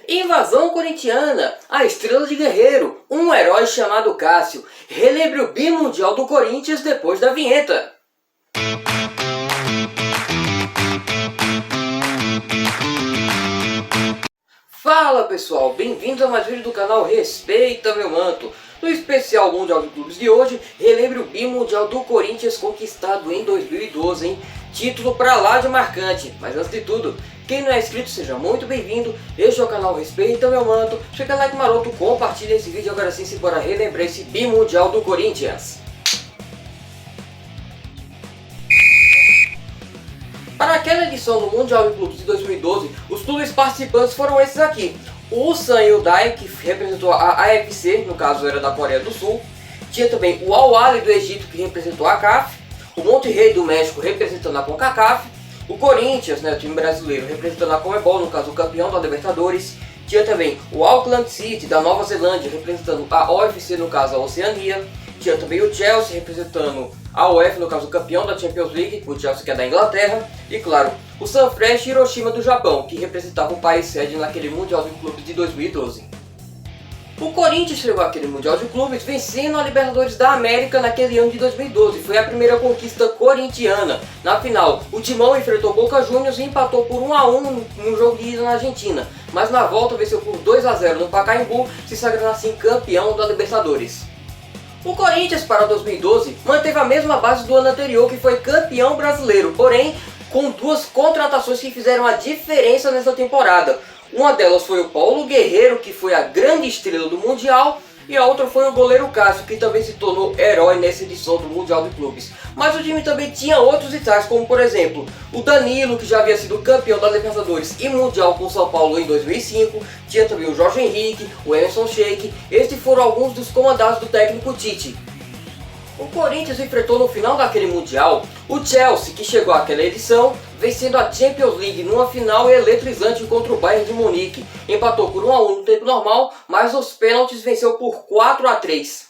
Invasão corintiana, a estrela de Guerreiro, um herói chamado Cássio, relembre o bimundial do Corinthians depois da vinheta. Fala pessoal, bem-vindos a mais um vídeo do canal Respeita Meu Manto. No especial Mundial de Clubes de hoje, relembre o bimundial do Corinthians conquistado em 2012, hein? Título pra lá de marcante, mas antes de tudo, quem não é inscrito seja muito bem-vindo, este é o canal Respeita Meu Manto, chega like maroto, compartilha esse vídeo, agora sim se bora relembrar esse bimundial do Corinthians. Para aquela edição do Mundial de Clubes de 2012, os clubes participantes foram esses aqui. O Ulsan Hyundai, que representou a AFC, no caso era da Coreia do Sul. Tinha também o Al Ahly do Egito, que representou a CAF. O Monterrey do México, representando a CONCACAF. O Corinthians, o time brasileiro, representando a Conmebol, no caso o campeão da Libertadores. Tinha também o Auckland City da Nova Zelândia, representando a OFC, no caso a Oceania. Tinha também o Chelsea, representando a UEFA, no caso o campeão da Champions League, o Chelsea que é da Inglaterra. E claro, o Sanfrecce Hiroshima do Japão, que representava o país sede naquele Mundial de Clubes de 2012. O Corinthians chegou àquele Mundial de Clubes vencendo a Libertadores da América naquele ano de 2012. Foi a primeira conquista corintiana. Na final, o Timão enfrentou Boca Juniors e empatou por 1-1 no jogo de ida na Argentina. Mas na volta venceu por 2-0 no Pacaembu, se sagrando assim campeão da Libertadores. O Corinthians para 2012 manteve a mesma base do ano anterior, que foi campeão brasileiro, porém com duas contratações que fizeram a diferença nessa temporada. Uma delas foi o Paulo Guerreiro, que foi a grande estrela do Mundial, e a outra foi o goleiro Cássio, que também se tornou herói nessa edição do Mundial de Clubes. Mas o time também tinha outros destaques, como por exemplo, o Danilo, que já havia sido campeão da Libertadores e Mundial com São Paulo em 2005. Tinha também o Jorge Henrique, o Emerson Sheik. Estes foram alguns dos comandados do técnico Tite. O Corinthians enfrentou no final daquele Mundial o Chelsea, que chegou àquela edição vencendo a Champions League numa final eletrizante contra o Bayern de Munique. Empatou por 1-1 no tempo normal, mas os pênaltis venceu por 4-3.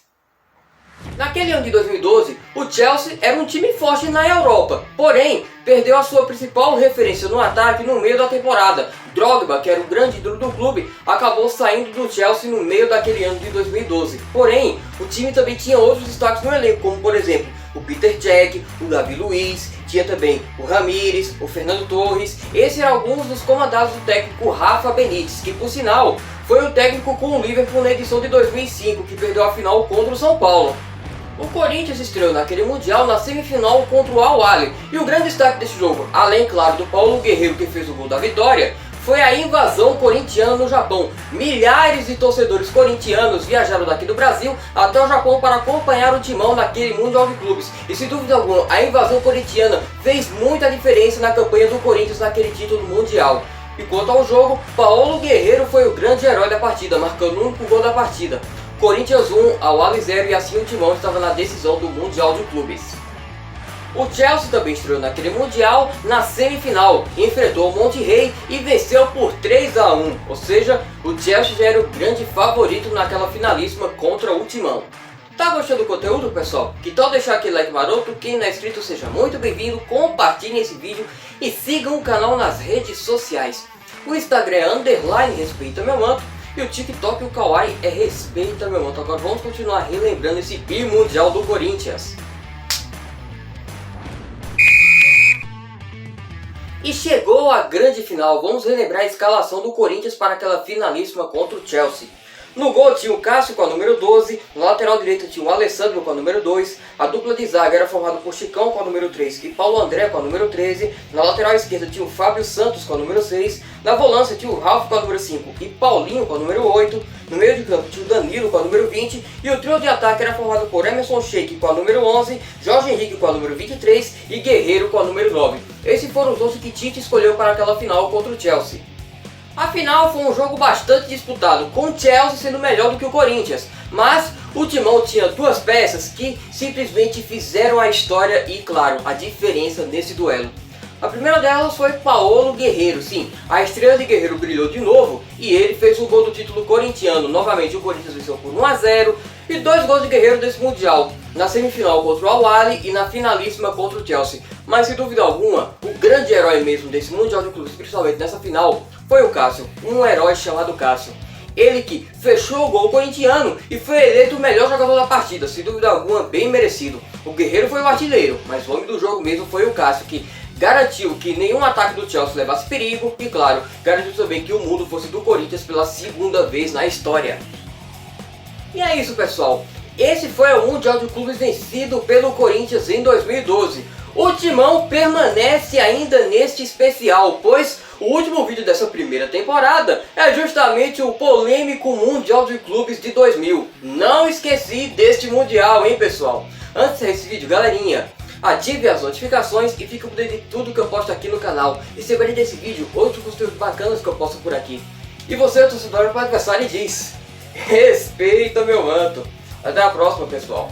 Naquele ano de 2012, o Chelsea era um time forte na Europa, porém perdeu a sua principal referência no ataque no meio da temporada. Drogba, que era o grande ídolo do clube, acabou saindo do Chelsea no meio daquele ano de 2012. Porém, o time também tinha outros destaques no elenco, como por exemplo o Peter Cech, o Davi Luiz, tinha também o Ramires, o Fernando Torres. Esses eram alguns dos comandados do técnico Rafa Benítez, que por sinal foi o técnico com o Liverpool na edição de 2005, que perdeu a final contra o São Paulo. O Corinthians estreou naquele Mundial na semifinal contra o Al Ahly, e o grande destaque desse jogo, além claro do Paulo Guerreiro, que fez o gol da vitória, foi a invasão corintiana no Japão. Milhares de torcedores corintianos viajaram daqui do Brasil até o Japão para acompanhar o Timão naquele Mundial de Clubes. E sem dúvida alguma, a invasão corintiana fez muita diferença na campanha do Corinthians naquele título mundial. E quanto ao jogo, Paulo Guerreiro foi o grande herói da partida, marcando o único gol da partida. Corinthians 1, Al Ahly 0, e assim o Timão estava na decisão do Mundial de Clubes. O Chelsea também estreou naquele Mundial na semifinal, enfrentou o Monterrey e venceu por 3-1, ou seja, o Chelsea já era o grande favorito naquela finalíssima contra o Timão. Tá gostando do conteúdo, pessoal? Que tal deixar aquele like maroto? Quem não é inscrito seja muito bem-vindo, compartilhem esse vídeo e sigam o canal nas redes sociais. O Instagram é _respeita meu manto e o TikTok e o Kawaii é Respeita Meu Manto. Agora vamos continuar relembrando esse bimundial do Corinthians. E chegou a grande final, vamos relembrar a escalação do Corinthians para aquela finalíssima contra o Chelsea. No gol tinha o Cássio com a número 12, na lateral direita tinha o Alessandro com a número 2, a dupla de zaga era formada por Chicão com a número 3 e Paulo André com a número 13, na lateral esquerda tinha o Fábio Santos com a número 6, na volância tinha o Ralf com a número 5 e Paulinho com a número 8, no meio de campo tinha o Danilo com a número 20 e o trio de ataque era formado por Emerson Sheik com a número 11, Jorge Henrique com a número 23 e Guerreiro com a número 9. Esses foram os 11 que Tite escolheu para aquela final contra o Chelsea. A final foi um jogo bastante disputado, com o Chelsea sendo melhor do que o Corinthians, mas o Timão tinha duas peças que simplesmente fizeram a história e, claro, a diferença nesse duelo. A primeira delas foi Paulo Guerreiro, sim, a estrela de Guerreiro brilhou de novo e ele fez o gol do título corintiano. Novamente o Corinthians venceu por 1-0 e 2 gols de Guerreiro desse Mundial, na semifinal contra o Al Ahly e na finalíssima contra o Chelsea. Mas sem dúvida alguma, o grande herói mesmo desse Mundial de Clubes, principalmente nessa final, foi o Cássio, um herói chamado Cássio. Ele que fechou o gol corintiano e foi eleito o melhor jogador da partida, sem dúvida alguma, bem merecido. O Guerreiro foi o artilheiro, mas o homem do jogo mesmo foi o Cássio, que garantiu que nenhum ataque do Chelsea levasse perigo e, claro, garantiu também que o mundo fosse do Corinthians pela segunda vez na história. E é isso, pessoal. Esse foi o Mundial de Clubes vencido pelo Corinthians em 2012. O Timão permanece ainda neste especial, pois o último vídeo dessa primeira temporada é justamente o polêmico Mundial de Clubes de 2000. Não esqueci deste Mundial, hein, pessoal? Antes desse vídeo, galerinha, ative as notificações e fique por dentro de tudo que eu posto aqui no canal. E se além desse vídeo, outros conteúdos bacanas que eu posto por aqui. E você, torcedor, para o adversário, diz: respeita meu manto. Até a próxima, pessoal.